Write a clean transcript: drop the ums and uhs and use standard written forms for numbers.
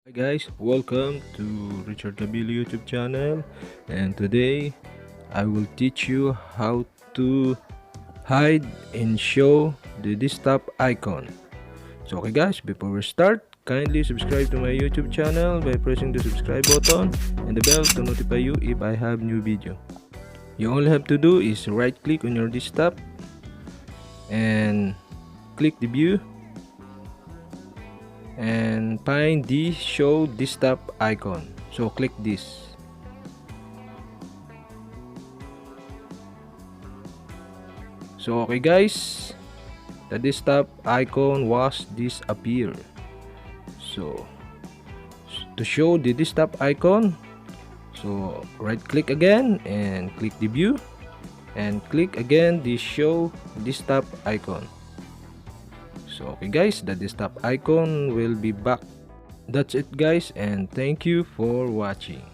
Hi guys, welcome to Richard Cabile YouTube channel, and today I will teach you how to hide and show the desktop icon. So okay guys, before we start, kindly subscribe to my YouTube channel by pressing the subscribe button and the bell to notify you if I have new video. You only have to do is right click on your desktop and click the view and find the show desktop icon. So click this. So okay guys, the desktop icon was disappear. So to show the desktop icon, so right click again and click the view and click again the show desktop icon. So okay guys, the desktop icon will be back. That's it guys, and thank you for watching.